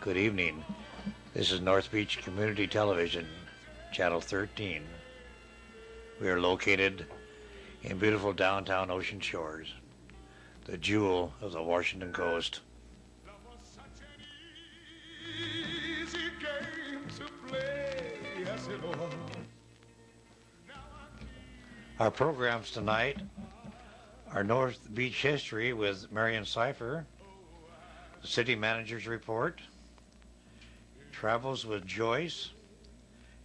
Good evening. This is North Beach Community Television, Channel 13. We are located in beautiful downtown Ocean Shores, the jewel of the Washington coast. Our programs tonight are North Beach History with Marion Cipher, the City Manager's Report, Travels with Joyce,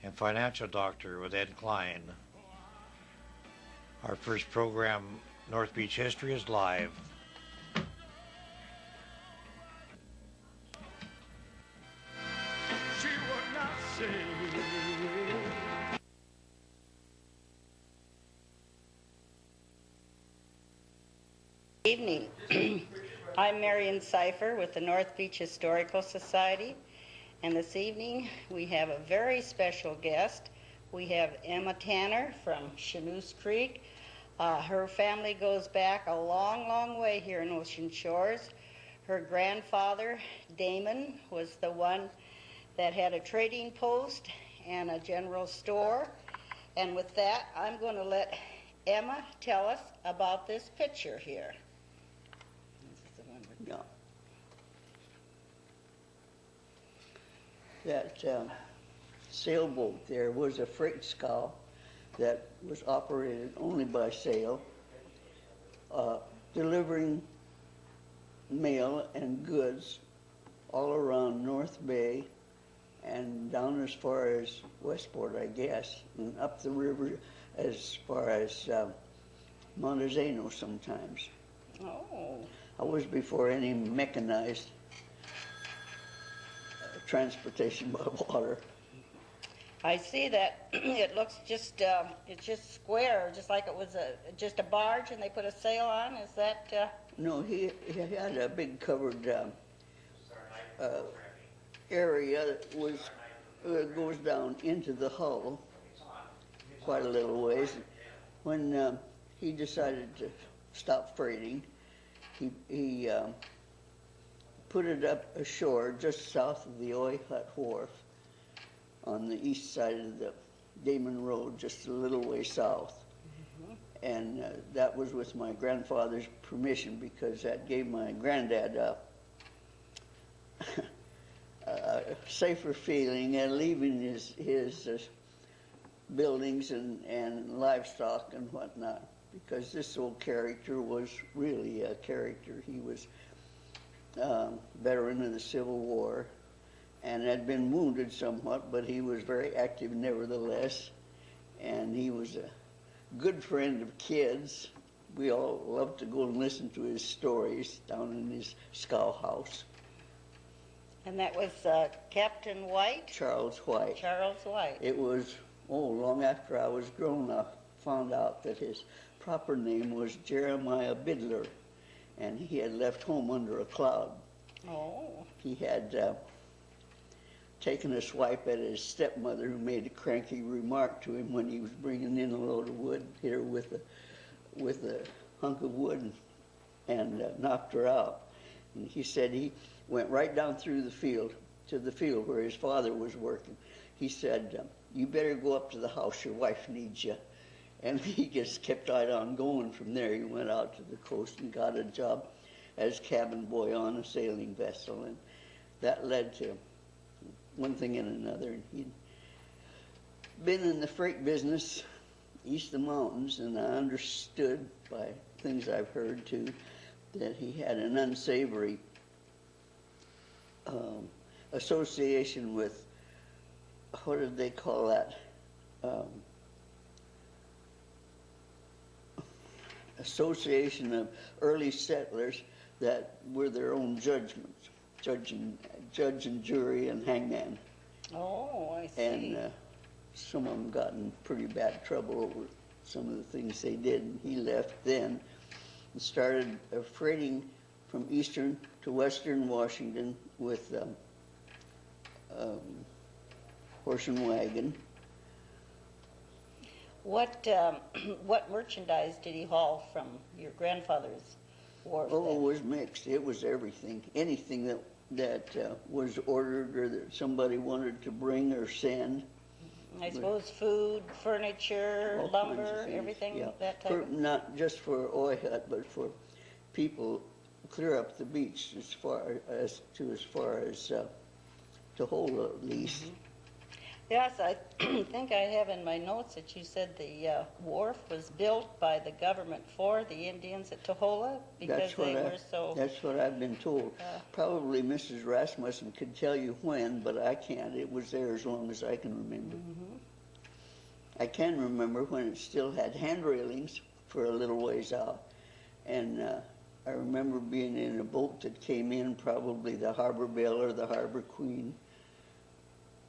and Financial Doctor with Ed Klein. Our first program, North Beach History, is live. She would not say. Evening. I'm Marion Cipher with the North Beach Historical Society, and this evening we have a very special guest. We have Emma Tanner from Chinoose Creek. Her family goes back a long, long way here in Ocean Shores. Her grandfather, Damon, was the one that had a trading post and a general store. And with that, I'm going to let Emma tell us about this picture here. Yeah. That sailboat there was a freight scow that was operated only by sail, delivering mail and goods all around North Bay and down as far as Westport, I guess, and up the river as far as Montezano sometimes. Oh. I was before any mechanized transportation by water. I see that it looks just, it's just square, just like it was just a barge and they put a sail on. Is that? No, he had a big covered area that goes down into the hull quite a little ways. When he decided to stop freighting, he put it up ashore just south of the Oyehut wharf on the east side of the Damon Road, just a little way south. Mm-hmm. And that was with my grandfather's permission, because that gave my granddad a safer feeling and leaving his buildings and livestock and whatnot, because this old character was really a character. He was a veteran of the Civil War and had been wounded somewhat, but he was very active nevertheless, and he was a good friend of kids. We all loved to go and listen to his stories down in his scow house. And that was Captain White? Charles White. Charles White. It was, long after I was grown up, found out that his proper name was Jeremiah Bidler, and he had left home under a cloud. Oh. He had taken a swipe at his stepmother, who made a cranky remark to him when he was bringing in a load of wood, hit her with a hunk of wood and knocked her out. And he said he went right down through the field to the field where his father was working. He said, "You better go up to the house, your wife needs you." And he just kept right on going from there. He went out to the coast and got a job as cabin boy on a sailing vessel, and that led to one thing and another. And he'd been in the freight business east of the mountains, and I understood by things I've heard too that he had an unsavory association with, what did they call that? Association of early settlers that were their own judgments, judge and jury and hangman. Oh, I see. And some of them got in pretty bad trouble over some of the things they did. And he left then and started freighting from eastern to western Washington with horse and wagon. What merchandise did he haul from your grandfather's wharf Oh, it then? was mixed. It was everything. Anything that was ordered or that somebody wanted to bring or send. I suppose food, furniture, All kinds of lumber, things, everything, yeah. that type of... Not just for Oyehut, but for people clear up the beach as far as Tohola at least. Yes, I think I have in my notes that you said the wharf was built by the government for the Indians at Tohola because they were so... That's what I've been told. Probably Mrs. Rasmussen could tell you when, but I can't. It was there as long as I can remember. I can remember when it still had hand railings for a little ways out. And I remember being in a boat that came in, probably the Harbor Belle or the Harbor Queen,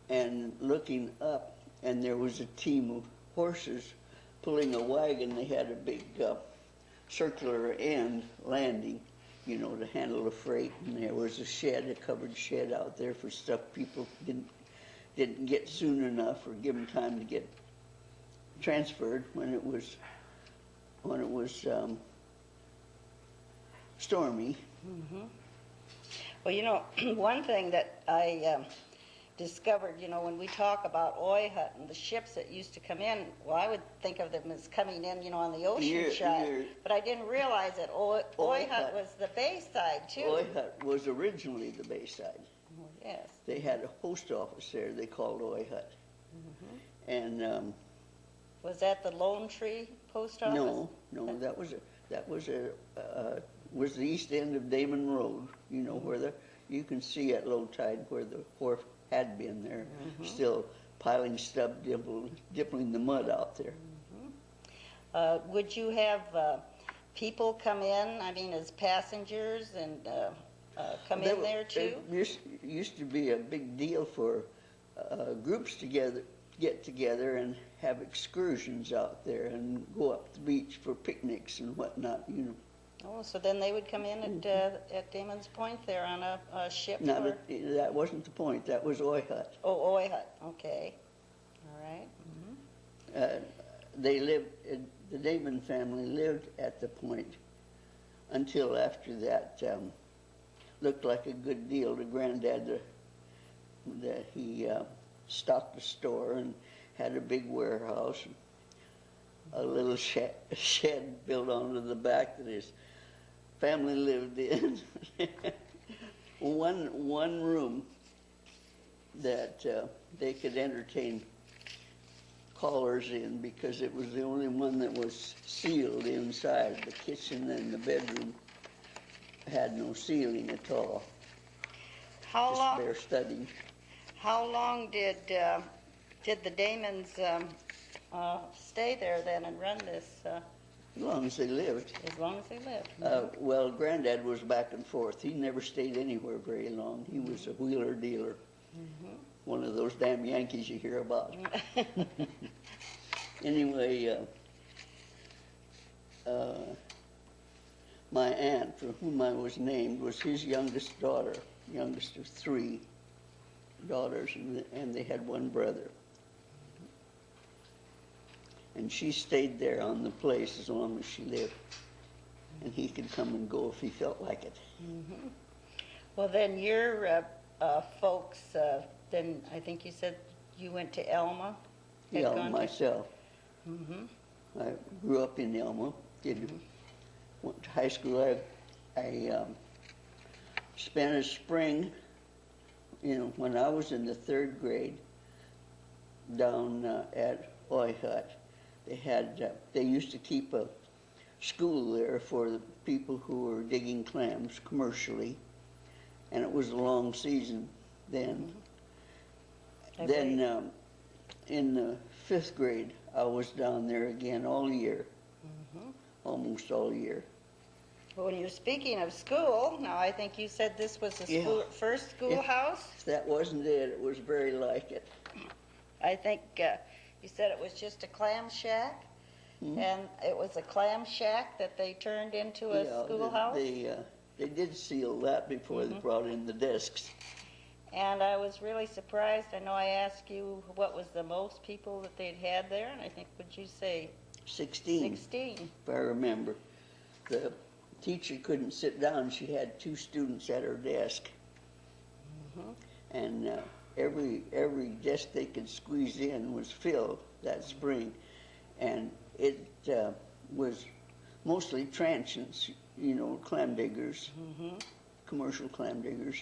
and looking up, and there was a team of horses pulling a wagon. They had a big circular end landing, you know, to handle the freight. And there was a shed, a covered shed out there for stuff people didn't get soon enough or give them time to get transferred when it was stormy. Well, you know, one thing that I discovered, you know, when we talk about Oyehut and the ships that used to come in, well, I would think of them as coming in, you know, on the ocean side. But I didn't realize that Oyehut was the bay side, too. Oyehut was originally the bay side. Oh, yes. They had a post office there they called Oyehut. And Was that the Lone Tree post office? no, that was the east end of Damon Road, you know, where you can see at low tide where the wharf had been there, still piling stuff, dipping the mud out there. Would you have people come in, I mean, as passengers and come in there too? It used to be a big deal for groups get together and have excursions out there and go up the beach for picnics and whatnot, you know. Oh, so then they would come in at Damon's Point there on a ship? No, but that wasn't the point. That was Oyehut. Oh, Oyehut. Okay. All right. They lived. The Damon family lived at the point until after that. Looked like a good deal to Granddad. That he stocked a store and had a big warehouse, a little shed built onto the back that his family lived in. one room that they could entertain callers in because it was the only one that was sealed inside. The kitchen and the bedroom had no ceiling at all. How Just long? bare study. How long did the Damons stay there then and run this? As long as they lived. As long as they lived. Well, Granddad was back and forth. He never stayed anywhere very long. He was a wheeler dealer. One of those damn Yankees you hear about. Anyway, my aunt, for whom I was named, was his youngest daughter, youngest of 3 daughters, and they had 1 brother. And she stayed there on the place as long as she lived. And he could come and go if he felt like it. Well, then your folks, then I think you said you went to Elma? Yeah, myself. I grew up in Elma. Went to high school. I spent a spring, you know, when I was in the 3rd grade down at Oyehut. They used to keep a school there for the people who were digging clams commercially, and it was a long season then. Then in the 5th grade, I was down there again all year, almost all year. Well, when you're speaking of school, now I think you said this was the first schoolhouse? If that wasn't it, it was very like it. I think you said it was just a clam shack, and it was a clam shack that they turned into a schoolhouse? They did seal that before they brought in the desks. And I was really surprised. I know I asked you what was the most people that they'd had there, and I think, would you say 16. 16? If I remember. teacher couldn't sit down. She had 2 students at her desk. And every desk they could squeeze in was filled that spring. And it was mostly transients, you know, clam diggers, commercial clam diggers.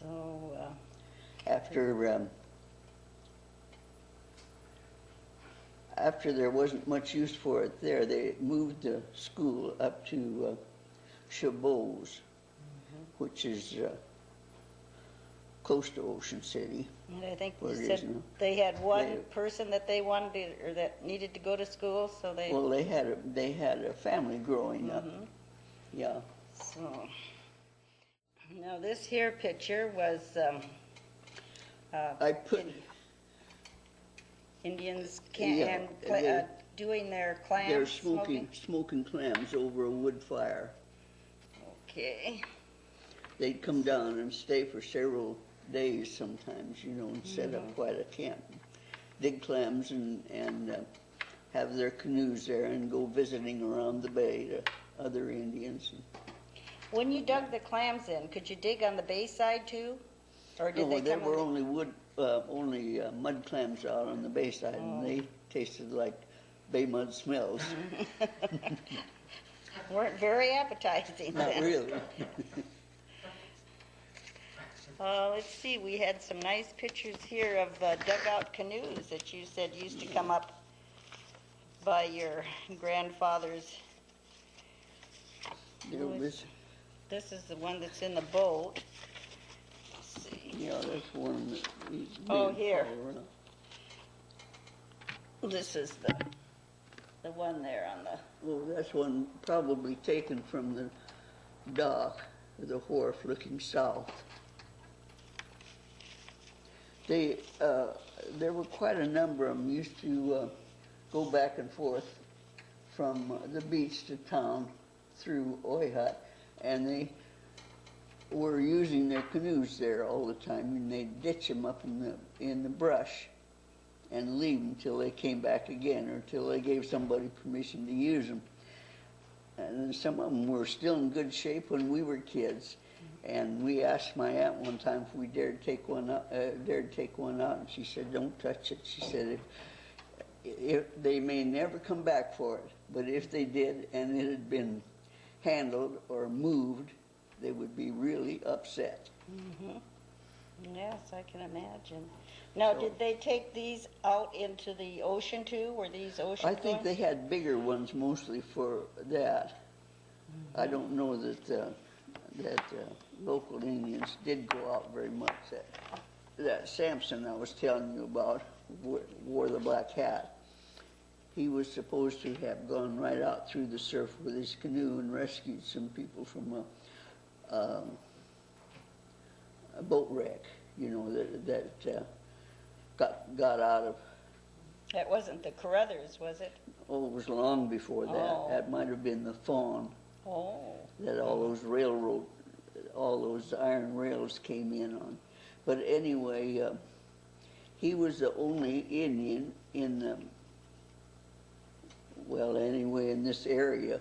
So, after there wasn't much use for it there, they moved the school up to Chabot, which is close to Ocean City. and I think you Where it said is now. they had one person that they wanted to, or that needed to go to school, so they. Well, they had a family growing up. Yeah. So, now this here picture was I put Indians Yeah, doing their clams they're smoking. smoking clams over a wood fire. Okay. They'd come down and stay for several days sometimes, you know, and set up quite a camp. Dig clams and have their canoes there and go visiting around the bay to other Indians. When you dug the clams in, could you dig on the bay side too? Or did No, they there come were on only mud clams out on the bay side, and they tasted like bay mud smells. weren't very appetizing Not then. really. Let's see, we had some nice pictures here of dugout canoes that you said used to come up by your grandfather's. There was, This is the one that's in the boat. Let's see. yeah, that's one that he's Oh, been here. all around. This is the one there on the. Well, that's one probably taken from the dock, the wharf looking south. There were quite a number of them used to go back and forth from the beach to town through Oyehut, and they were using their canoes there all the time, and they'd ditch them up in the brush and leave them till they came back again, or till they gave somebody permission to use them. And some of them were still in good shape when we were kids. And we asked my aunt one time if we dared take one out, and she said, "Don't touch it." She said, if they may never come back for it, but if they did and it had been handled or moved, they would be really upset. Yes, I can imagine. Now, did they take these out into the ocean too? Were these ocean? I think they had bigger ones mostly for that. I don't know that local Indians did go out very much. That Samson I was telling you about wore the black hat. He was supposed to have gone right out through the surf with his canoe and rescued some people from a boat wreck, you know, that got out of. That wasn't the Carruthers, was it? Oh, it was long before that. Oh. That might have been the Fawn. Oh. That all those iron rails came in on. But anyway, he was the only Indian in in this area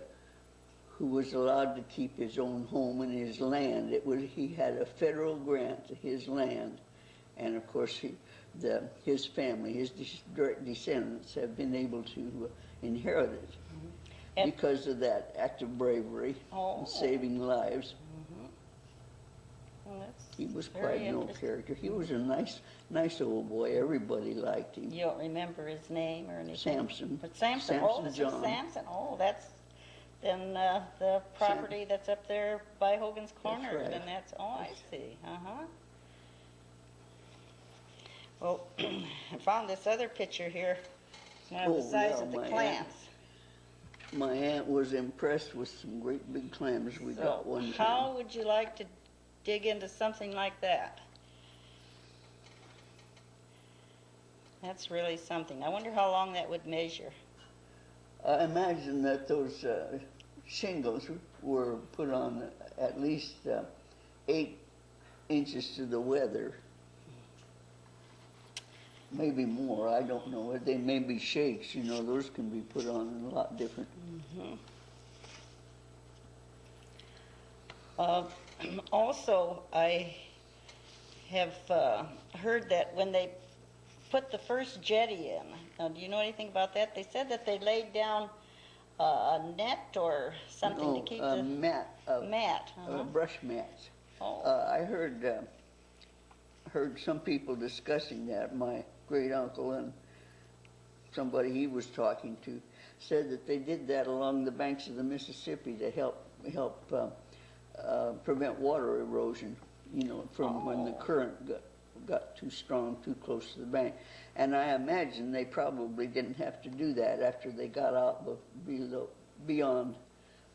who was allowed to keep his own home and his land. He had a federal grant to his land, and of course his family, his direct descendants, have been able to inherit it. And Because of that act of bravery and saving lives. Well, that's He was very quite an old interesting. character. He was a nice old boy. Everybody liked him. You don't remember his name or anything? Samson. But Samson. Samson This John. is Samson. Oh, that's then the property that's up there by Hogan's Corner. right. Then that's, I see. Well, I found this other picture here. It's one of the size of the my clams. My aunt was impressed with some great big clams we got one time. How would you like to dig into something like that? That's really something. I wonder how long that would measure. I imagine that those shingles were put on at least 8 inches to the weather. Maybe more, I don't know. They may be shakes, you know, those can be put on in a lot different Uh, Also, I have heard that when they put the first jetty in, do you know anything about that? They said that they laid down a net or something No, to keep a the mat, mat. brush mats. Oh. I heard some people discussing that. My great uncle and somebody he was talking to said that they did that along the banks of the Mississippi to help prevent water erosion. You know, from when the current got too strong, too close to the bank. And I imagine they probably didn't have to do that after they got out beyond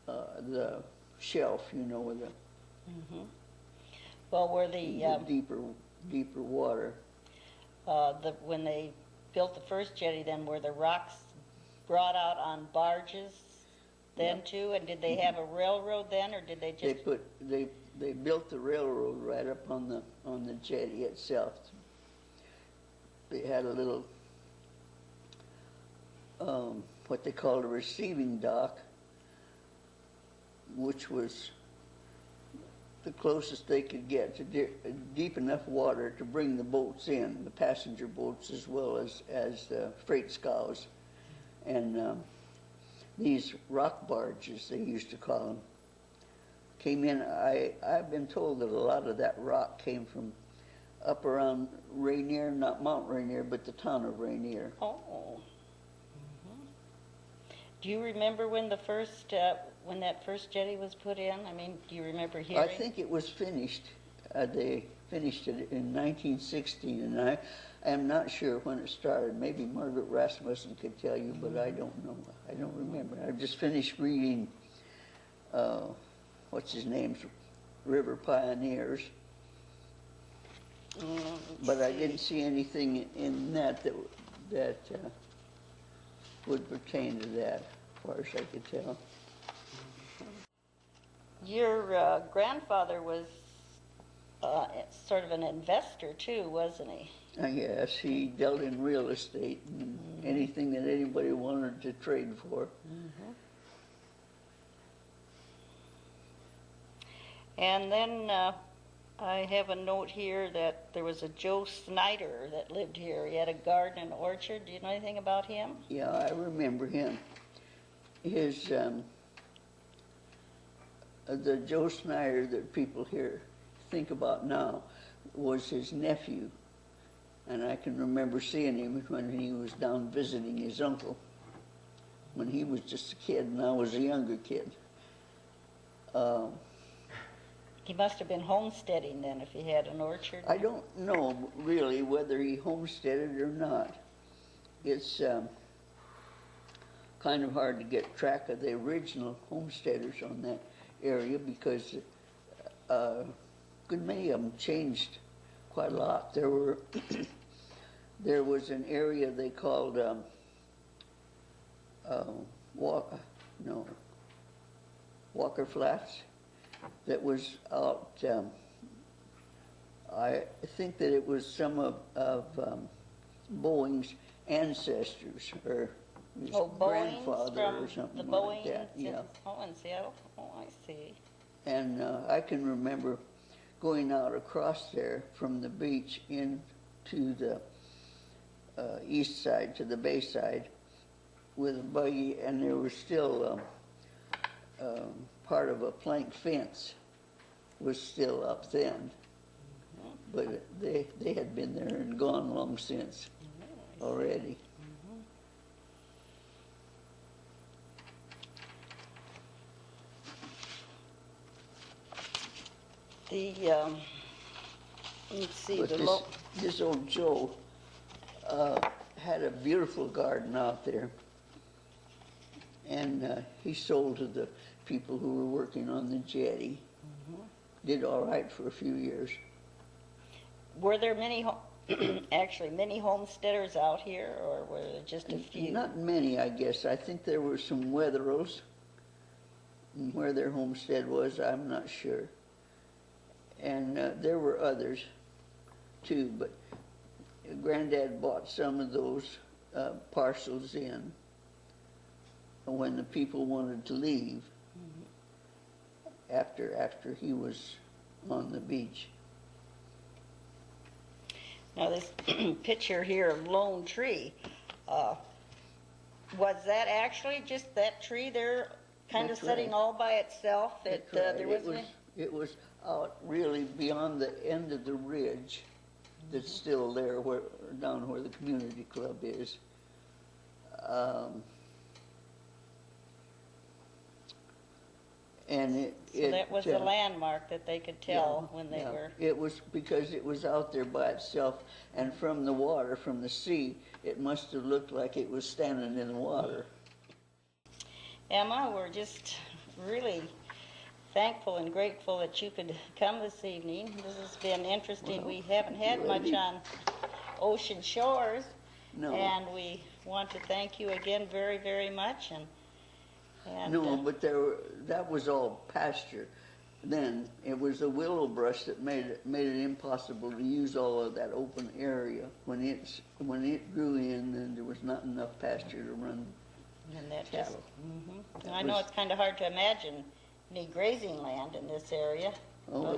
the shelf, you know, with the, Well, were the deeper water. when they built the first jetty, then were the rocks brought out on barges then Yeah. too? And did they have a railroad then, or did they just? They built the railroad right up on the jetty itself. They had a little what they called a receiving dock, which was the closest they could get to deep enough water to bring the boats in, the passenger boats as well as freight scows. And these rock barges, they used to call them, came in. I've been told that a lot of that rock came from up around Rainier, not Mount Rainier, but the town of Rainier. Oh. Do you remember when the first when that first jetty was put in? I mean, do you remember hearing? I think it was finished. They finished it in 1916, and I am not sure when it started. Maybe Margaret Rasmussen could tell you, but I don't know. I don't remember. I just finished reading, what's his name's River Pioneers. But I didn't see anything in that would pertain to that, as far as I could tell. Your grandfather was sort of an investor too, wasn't he? Yes, he dealt in real estate and anything that anybody wanted to trade for. And then I have a note here that there was a Joe Snyder that lived here. He had a garden and orchard. Do you know anything about him? Yeah, I remember him. His the Joe Snyder that people here think about now was his nephew, and I can remember seeing him when he was down visiting his uncle when he was just a kid and I was a younger kid. He must have been homesteading then if he had an orchard. I don't know really whether he homesteaded or not. It's kind of hard to get track of the original homesteaders on that area because a good many of them changed quite a lot. There were there was an area they called Walker Flats that was out. I think that it was some of Boeing's ancestors or his grandfather or something like that. Yeah. Oh, in Seattle? Oh, I see. And I can remember going out across there from the beach into the east side, to the bay side, with a buggy, and there was still part of a plank fence was still up then. But they had been there and gone long since already. Let's see, But this old Joe had a beautiful garden out there, and he sold to the people who were working on the jetty. Did all right for a few years. were there many, actually many homesteaders out here, or were there just a few? Not many, I guess. I think there were some Wetherills. Where their homestead was, I'm not sure. And there were others, too, but Granddad bought some of those parcels in when the people wanted to leave. after he was on the beach. Now this picture here of Lone Tree, was that actually just that tree there kind of That's sitting right. all by itself? That's right. There wasn't It was out really beyond the end of the ridge that's still there, down where the community club is. And so that was the landmark that they could tell when they were. It was because it was out there by itself, and from the water, from the sea, it must have looked like it was standing in the water. Emma, we're just really thankful and grateful that you could come this evening. This has been interesting. Well, we haven't had much on ocean shores, No. and we want to thank you again very, very much. And No, but that was all pasture. Then it was the willow brush that made it impossible to use all of that open area. When it grew in, then there was not enough pasture to run that cattle. I know it's kind of hard to imagine any grazing land in this area. Oh,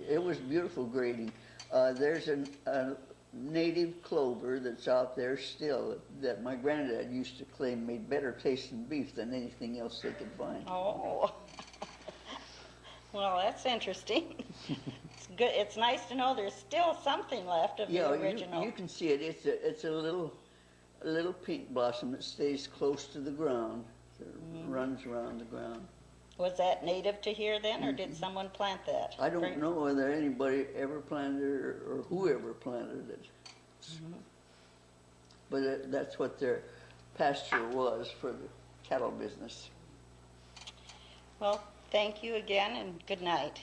it was beautiful grading. There's a native clover that's out there still that my granddad used to claim made better tasting beef than anything else they could find. Oh, well, that's interesting. It's good. It's nice to know there's still something left of the original. You can see it. It's a little pink blossom that stays close to the ground. It runs around the ground. Was that native to here then, or did someone plant that? I don't know whether anybody ever planted it or whoever planted it. But that's what their pasture was for the cattle business. Well, thank you again, and good night.